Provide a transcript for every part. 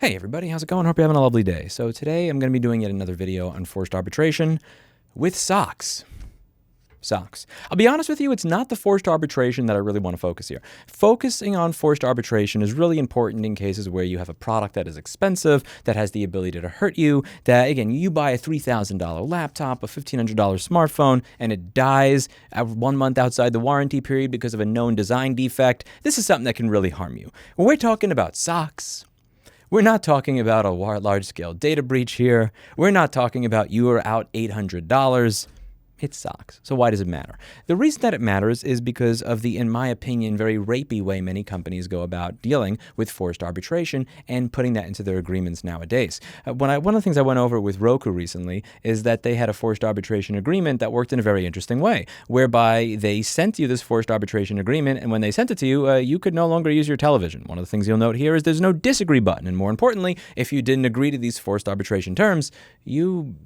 Hey everybody, how's it going? Hope you're having a lovely day. So today I'm going to be doing yet another video on forced arbitration with socks. Socks. I'll be honest with you, it's not the forced arbitration that I really want to focus here. Focusing on forced arbitration is really important in cases where you have a product that is expensive, that has the ability to hurt you, that again, you buy a $3,000 laptop, a $1,500 smartphone, and it dies 1 month outside the warranty period because of a known design defect. This is something that can really harm you. When we're talking about socks, we're not talking about a large-scale data breach here. We're not talking about you are out $800. It sucks. So why does it matter? The reason that it matters is because of the, in my opinion, very rapey way many companies go about dealing with forced arbitration and putting that into their agreements nowadays. One of the things I went over with Roku recently is that they had a forced arbitration agreement that worked in a very interesting way, whereby they sent you this forced arbitration agreement, and when they sent it to you, you could no longer use your television. One of the things you'll note here is there's no disagree button, and more importantly, if you didn't agree to these forced arbitration terms, you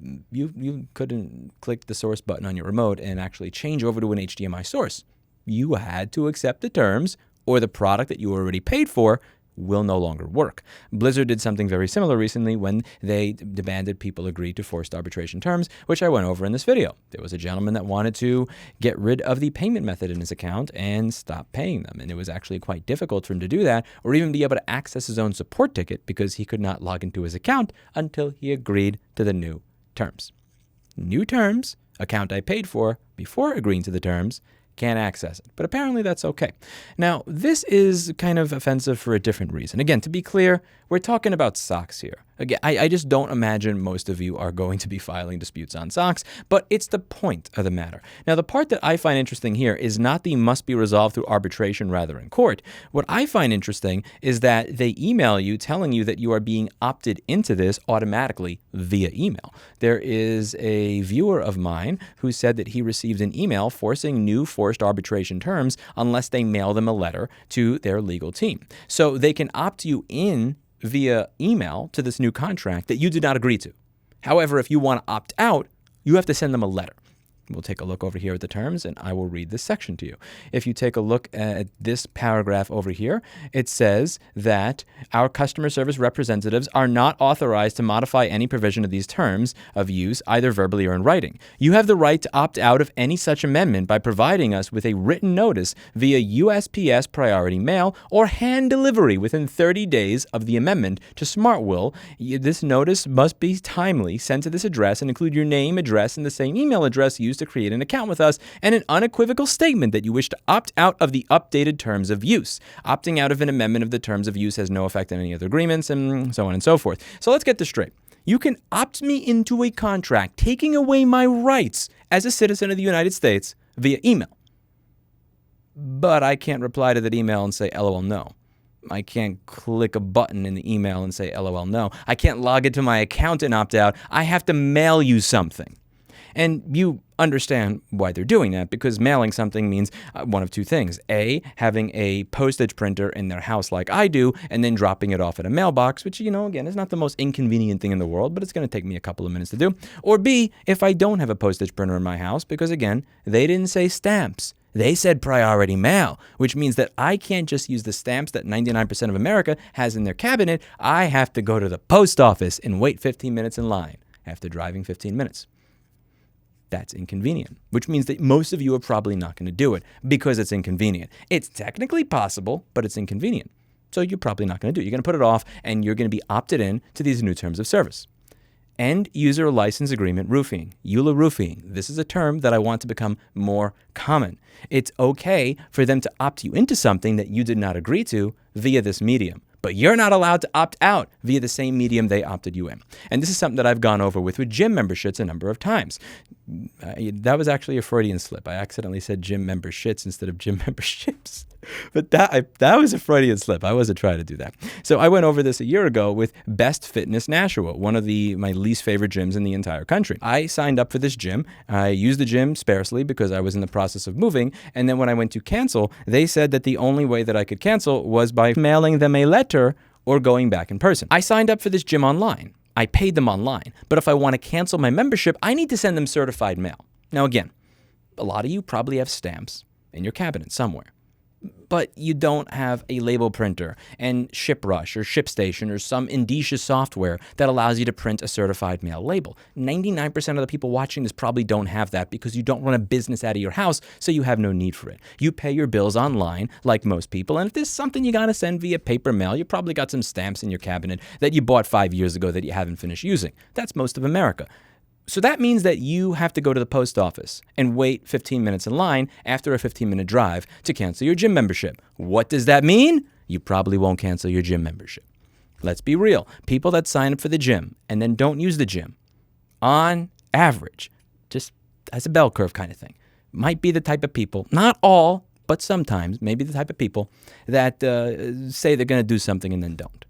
couldn't click the source button on your remote and actually change over to an HDMI source. You had to accept the terms, or the product that you already paid for will no longer work. Blizzard did something very similar recently when they demanded people agree to forced arbitration terms, which I went over in this video. There was a gentleman that wanted to get rid of the payment method in his account and stop paying them, and it was actually quite difficult for him to do that, or even be able to access his own support ticket because he could not log into his account until he agreed to the new terms. New terms, account I paid for before agreeing to the terms, can't access it. But apparently that's okay. Now, this is kind of offensive for a different reason. Again, to be clear, we're talking about socks here. Again, I just don't imagine most of you are going to be filing disputes on socks, but it's the point of the matter. Now, the part that I find interesting here is not the must be resolved through arbitration rather in court. What I find interesting is that they email you telling you that you are being opted into this automatically via email. There is a viewer of mine who said that he received an email forcing new forced arbitration terms unless they mail them a letter to their legal team. So they can opt you in via email to this new contract that you did not agree to. However, if you want to opt out, you have to send them a letter. We'll take a look over here at the terms, and I will read this section to you. If you take a look at this paragraph over here, it says that our customer service representatives are not authorized to modify any provision of these terms of use, either verbally or in writing. You have the right to opt out of any such amendment by providing us with a written notice via USPS priority mail or hand delivery within 30 days of the amendment to SmartWill. This notice must be timely, sent to this address, and include your name, address, and the same email address used to create an account with us, and an unequivocal statement that you wish to opt out of the updated terms of use. Opting out of an amendment of the terms of use has no effect on any other agreements, and so on and so forth. So let's get this straight. You can opt me into a contract, taking away my rights as a citizen of the United States via email. But I can't reply to that email and say, LOL, no. I can't click a button in the email and say, LOL, no. I can't log into my account and opt out. I have to mail you something. And you understand why they're doing that, because mailing something means one of two things. A, having a postage printer in their house like I do, and then dropping it off at a mailbox, which, again, is not the most inconvenient thing in the world, but it's going to take me a couple of minutes to do. Or B, if I don't have a postage printer in my house, because, again, they didn't say stamps. They said priority mail, which means that I can't just use the stamps that 99% of America has in their cabinet. I have to go to the post office and wait 15 minutes in line after driving 15 minutes. That's inconvenient, which means that most of you are probably not going to do it because it's inconvenient. It's technically possible, but it's inconvenient. So you're probably not going to do it. You're going to put it off, and you're going to be opted in to these new terms of service. End user license agreement roofing, EULA roofing. This is a term that I want to become more common. It's okay for them to opt you into something that you did not agree to via this medium, but you're not allowed to opt out via the same medium they opted you in. And this is something that I've gone over with gym memberships a number of times. That was actually a Freudian slip. I accidentally said gym memberships instead of gym memberships. But that was a Freudian slip. I wasn't trying to do that. So I went over this a year ago with Best Fitness Nashua, one of my least favorite gyms in the entire country. I signed up for this gym. I used the gym sparsely because I was in the process of moving. And then when I went to cancel, they said that the only way that I could cancel was by mailing them a letter or going back in person. I signed up for this gym online. I paid them online. But if I want to cancel my membership, I need to send them certified mail. Now, again, a lot of you probably have stamps in your cabinet somewhere. but you don't have a label printer and ShipRush or ShipStation or some indicious software that allows you to print a certified mail label. 99% of the people watching this probably don't have that because you don't run a business out of your house, so you have no need for it. You pay your bills online like most people, and if there's something you got to send via paper mail, you probably got some stamps in your cabinet that you bought 5 years ago that you haven't finished using. That's most of America. So that means that you have to go to the post office and wait 15 minutes in line after a 15-minute drive to cancel your gym membership. What does that mean? You probably won't cancel your gym membership. Let's be real. People that sign up for the gym and then don't use the gym, on average, just as a bell curve kind of thing, might be the type of people, not all, but sometimes, maybe the type of people that say they're going to do something and then don't.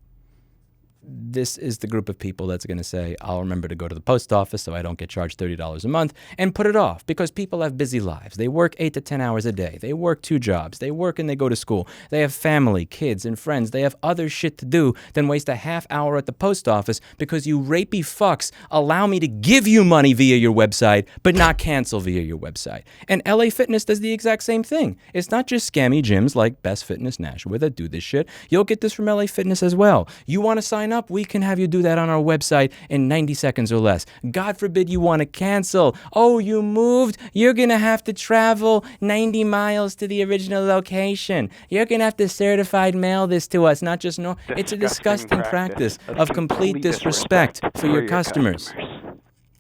This is the group of people that's going to say, I'll remember to go to the post office so I don't get charged $30 a month, and put it off because people have busy lives. They work 8 to 10 hours a day. They work 2 jobs. They work and they go to school. They have family, kids, and friends. They have other shit to do than waste a half hour at the post office because you rapey fucks allow me to give you money via your website, but not cancel via your website. And LA Fitness does the exact same thing. It's not just scammy gyms like Best Fitness Nashua that do this shit. You'll get this from LA Fitness as well. You want to sign up? We can have you do that on our website in 90 seconds or less. God forbid you want to cancel. Oh, you moved? You're going to have to travel 90 miles to the original location. You're going to have to certified mail this to us, not just no. It's a disgusting practice of complete disrespect for your customers.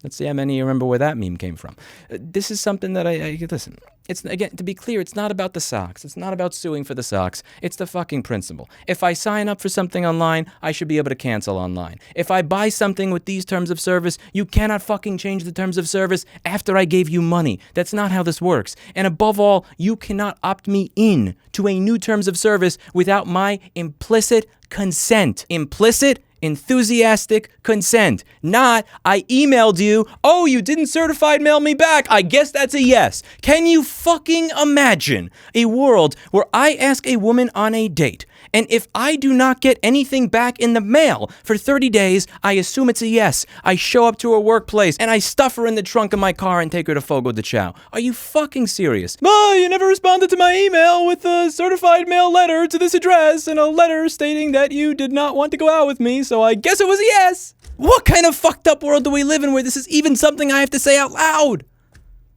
Let's see how many of you remember where that meme came from. This is something that I listen. It's, again, to be clear, it's not about the socks. It's not about suing for the socks. It's the fucking principle. If I sign up for something online, I should be able to cancel online. If I buy something with these terms of service, you cannot fucking change the terms of service after I gave you money. That's not how this works. And above all, you cannot opt me in to a new terms of service without my implicit consent. Implicit enthusiastic consent. Not, I emailed you, oh, you didn't certified mail me back, I guess that's a yes. Can you fucking imagine a world where I ask a woman on a date, and if I do not get anything back in the mail for 30 days, I assume it's a yes. I show up to her workplace, and I stuff her in the trunk of my car and take her to Fogo de Chao. Are you fucking serious? Oh, you never responded to my email with a certified mail letter to this address and a letter stating that you did not want to go out with me, so I guess it was a yes. What kind of fucked up world do we live in where this is even something I have to say out loud?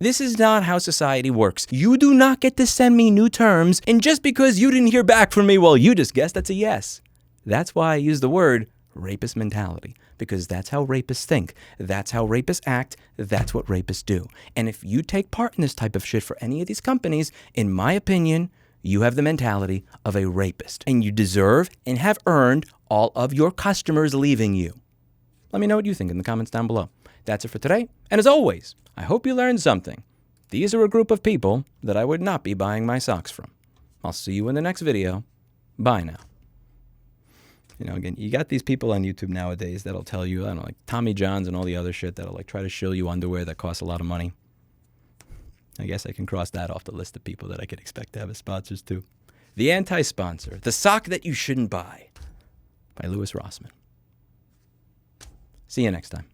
This is not how society works. You do not get to send me new terms, and just because you didn't hear back from me, well, you just guessed that's a yes. That's why I use the word rapist mentality, because that's how rapists think. That's how rapists act. That's what rapists do. And if you take part in this type of shit for any of these companies, in my opinion, you have the mentality of a rapist, and you deserve and have earned all of your customers leaving you. Let me know what you think in the comments down below. That's it for today, and as always, I hope you learned something. These are a group of people that I would not be buying my socks from. I'll see you in the next video. Bye now. You know, again, you got these people on YouTube nowadays that'll tell you, I don't know, like Tommy John's and all the other shit that'll like try to shill you underwear that costs a lot of money. I guess I can cross that off the list of people that I could expect to have as sponsors too. The anti-sponsor, the sock that you shouldn't buy, by Louis Rossman. See you next time.